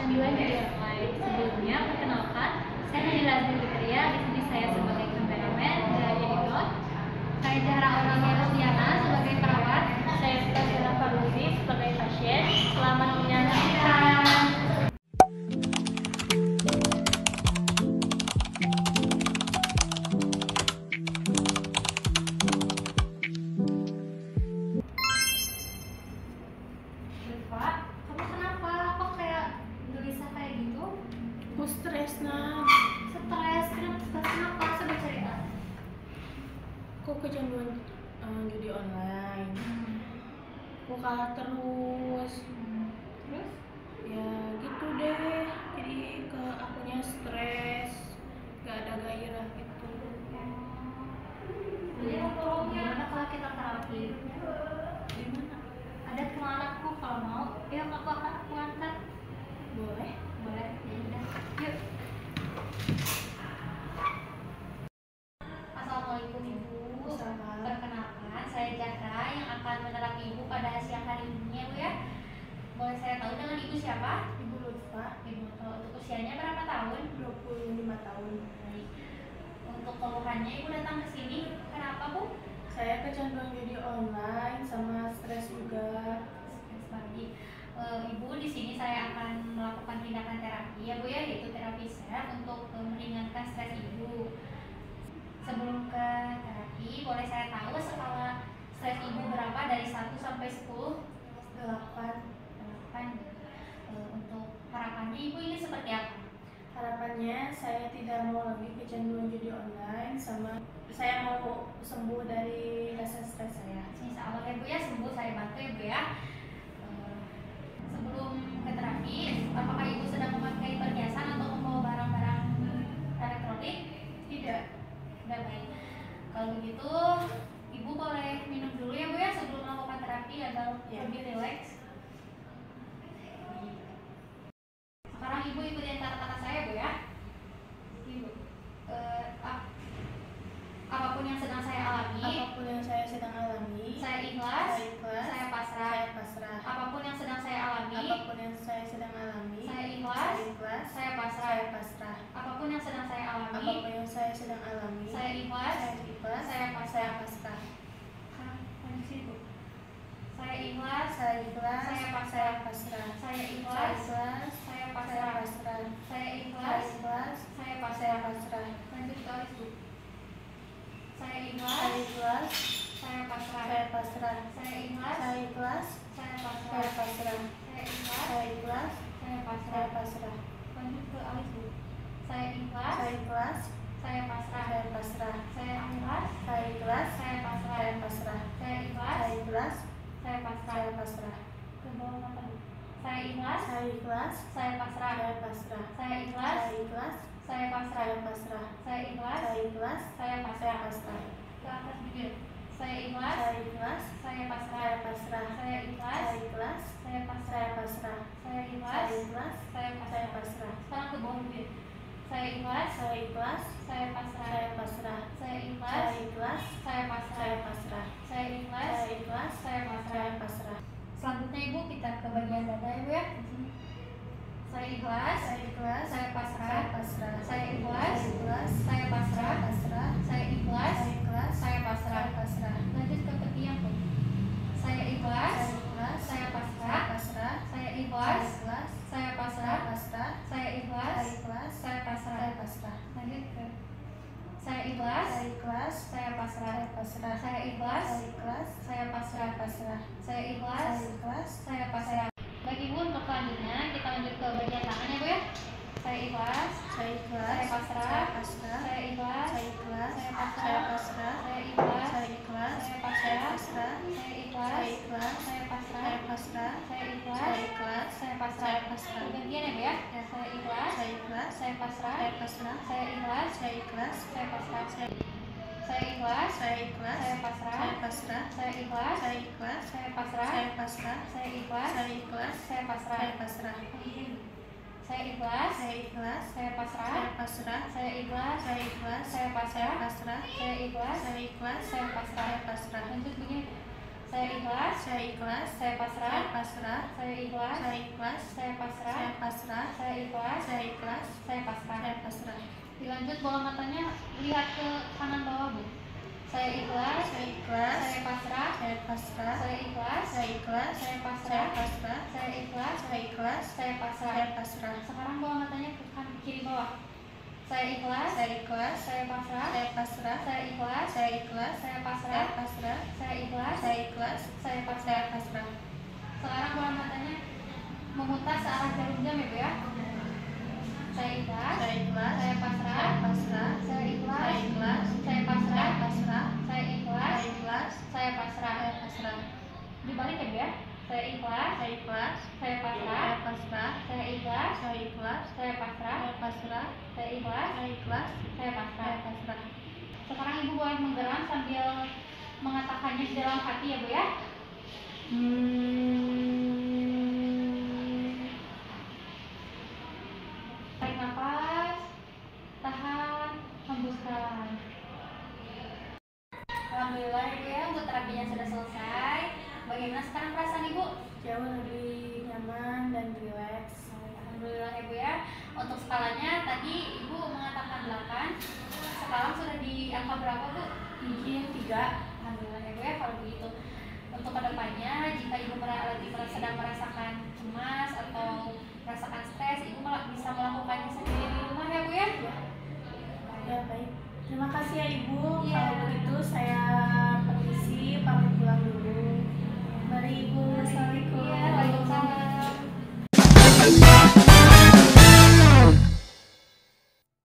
9 judi online. Sebelumnya, perkenalkan, saya Nadila Azmi. Di sini saya sebagai kameramen dan editor. Saya Zahra Aurelia Rostiana sebagai perawat. Saya Tasya Farluzi sebagai pasien. Selamat menyaksikan. Pak, kamu kenapa? Kok kayak gelisah kayak gitu? Aku stres, Nah. Stres? Kenapa? Sudah cerita. Aku kecanduan judi online. Aku kalah terus. Terus? Ya gitu deh. Jadi akunya stres, gak ada gairah gitu. Jadi tolong gimana kalau kita terapi? Gimana? Ada teman aku kalau mau, ya aku antar. Boleh? Boleh? Ya udah. Yuk. Assalamualaikum Ibu. Assalamualaikum. Perkenalkan, saya Zahra yang akan menerapi Ibu pada siang hari ini ya Bu ya. Boleh saya tahu dengan Ibu siapa? Ibu Lutfa, Ibu tahu untuk usianya berapa tahun? 25 tahun. Baik. Untuk keluhannya Ibu datang ke sini, kenapa Bu? Saya kecanduan judi online sama stres juga. Baik. Ibu, di sini saya akan melakukan tindakan terapi ya Bu ya, yaitu terapi self untuk meringankan stres Ibu. Sebelum ke terapi, boleh saya tahu skala stres Ibu berapa dari 1 sampai 10? 8. 8. Untuk harapannya Ibu ini seperti apa? Harapannya saya tidak mau lagi kecanduan judi online, sama saya mau sembuh dari rasa stres saya. Insya Allah ya Bu ya, sembuh saya bantu ya Bu ya. Sebelum ke terapi, apakah Ibu sedang memakai perhiasan atau membawa barang-barang elektronik? Tidak. Udah baik. Kalau begitu, Ibu boleh minum dulu ya Bu ya sebelum melakukan terapi agar lebih rileks. Sekarang Ibu ikutin kata-kata saya Bu ya. Ibu, apapun yang sedang saya alami, Apapun yang saya sedang alami, saya ikhlas, saya ikhlas, saya pasrah. saya pasrah. Apapun yang sedang saya alami, Apapun yang saya sedang alami, saya ikhlas, saya ikhlas, saya pasrah. saya pasrah. Apapun yang sedang saya alami, Apapun yang saya sedang alami, saya ikhlas, saya ikhlas, saya pasrah. saya pasrah. Saya ikhlas, Saya ikhlas, saya saya pasrah. pasrah. Saya Saya ikhlas, ikhlas, saya saya pasrah. pasrah. Saya Saya ikhlas, ikhlas, saya saya pasrah. pasrah. Lanjut ke alis Bu. Saya Saya ikhlas, ikhlas, saya pasrah. saya pasrah. Saya ikhlas, Saya ikhlas, saya saya pasrah. pasrah. Saya ikhlas, Saya ikhlas, saya saya pasrah. pasrah. Lanjut ke alis Bu. Saya ikhlas, Saya ikhlas, saya pasrah. saya pasrah. Saya ikhlas, Saya ikhlas, saya pasrah. saya pasrah. Saya ikhlas, Saya ikhlas, saya pasrah. saya pasrah. Ke bawah mata Bu. Saya ikhlas, Saya ikhlas, saya pasrah. saya pasrah. Saya ikhlas, Saya ikhlas, saya pasrah. saya pasrah. Saya ikhlas, Saya ikhlas, saya saya pasrah. pasrah. Ke atas bibir. Saya ikhlas, Saya ikhlas, saya pasrah. saya pasrah. Saya ikhlas, Saya ikhlas, saya pasrah. saya pasrah. Saya Saya ikhlas, ikhlas, saya saya pasrah. pasrah. Sekarang ke bawah bibir. Saya ikhlas, Saya ikhlas, saya pasrah. saya pasrah. Saya Saya ikhlas, ikhlas, saya pasrah. saya pasrah. Saya ikhlas, Saya ikhlas, saya pasrah. saya pasrah. Selanjutnya Ibu kita ke bagian dada ya Bu ya. Saya ikhlas, Saya ikhlas, saya pasrah. saya pasrah. Saya ikhlas, Saya ikhlas, saya pasrah. saya pasrah. Saya ikhlas, Saya ikhlas, saya pasrah. saya pasrah. Lanjut ke ketiak Bu. Saya ikhlas, Saya ikhlas, saya saya pasrah. pasrah. Saya Saya ikhlas, ikhlas, saya saya pasrah. pasrah. Saya Saya ikhlas, ikhlas, saya pasrah. saya pasrah. Lanjut ke saya ikhlas, Saya ikhlas, saya pasrah. saya pasrah. Saya ikhlas, Saya ikhlas, saya pasrah. saya pasrah. Saya ikhlas, Saya ikhlas, saya pasrah. Bagi Ibu untuk selanjutnya kita lanjut ke bagian tangan ya Bu ya. Saya ikhlas, saya ikhlas, saya pasrah. saya pasrah. Saya ikhlas, Saya ikhlas, saya saya pasrah. pasrah. Saya ikhlas, Saya ikhlas, saya saya pasrah. pasrah. Saya ikhlas, Saya ikhlas, saya pasrah. saya pasrah. Saya ikhlas, Saya ikhlas, saya pasrah. saya pasrah. Gantian ya Bu ya. Ya. Saya ikhlas, Saya ikhlas, saya pasrah. saya pasrah. Saya ikhlas, Saya ikhlas, saya pasrah. saya Saya ikhlas, saya ikhlas, saya pasrah. saya pasrah. Saya ikhlas, Saya ikhlas, saya pasrah. saya pasrah. Saya ikhlas, Saya ikhlas, saya pasrah. saya pasrah. Saya ikhlas, Saya ikhlas, saya pasrah. saya pasrah. Saya ikhlas, Saya ikhlas, saya pasrah. pasrah. Saya ikhlas, Saya ikhlas, saya pasrah. saya pasrah. Lanjut begini. Saya ikhlas. Saya ikhlas. Saya pasrah. Saya pasrah. Saya ikhlas. Saya ikhlas. Saya pasrah. Saya pasrah. Saya ikhlas. Saya ikhlas. Saya pasrah. Saya pasrah. Dilanjut bola matanya lihat ke kanan bawah, Bu. Saya ikhlas. Saya ikhlas. Saya pasrah. Saya pasrah. Saya ikhlas. Saya ikhlas. Saya Saya pasrah. pasrah. Saya ikhlas. Saya ikhlas. Saya pasrah. Saya pasrah. Sekarang bola matanya ke kiri bawah. Saya ikhlas. Saya ikhlas. Saya pasrah. Saya pasrah. Saya ikhlas. Saya ikhlas. Saya Saya pasrah. pasrah. Saya ikhlas. Saya ikhlas. Saya pasrah. Saya pasrah. Sekarang bola matanya memutar searah jarum jam ya, Bu ya. Saya ikhlas. Saya ikhlas. Saya pasrah. Saya pasrah. Saya ikhlas. Saya ikhlas. Saya pasrah. Saya pasrah. Saya ikhlas. Saya ikhlas. Saya pasrah. Saya pasrah. Dibalik ya, Bu ya. Saya ikhlas. Saya ikhlas. Saya pasrah. Saya pasrah. Saya ikhlas. Saya ikhlas. Saya pasrah. Saya pasrah. Saya ikhlas. Saya ikhlas. Saya pasrah. Saya pasrah. Sekarang Ibu boleh menggeram sambil mengatakannya di dalam hati ya, Bu ya. Tarik nafas, tahan, hembuskan. Alhamdulillah Ibu ya, untuk terapinya sudah selesai. Bagaimana sekarang perasaan Ibu? Jauh lebih nyaman dan rileks. Alhamdulillah Ibu ya. Untuk skalanya tadi Ibu mengatakan 8. Sekarang sudah di angka berapa, Bu? Mungkin 3. Alhamdulillah Ibu ya kalau begitu. Untuk kedepannya jika Ibu sedang merasakan cemas atau merasakan stres, Ibu bisa melakukannya sendiri di rumah ya, Bu ya. Ya, baik. Terima kasih ya Ibu. Iya. Kalau begitu saya permisi, pamit pulang dulu. Mari Ibu. Assalamualaikum. Iya, waalaikumsalam.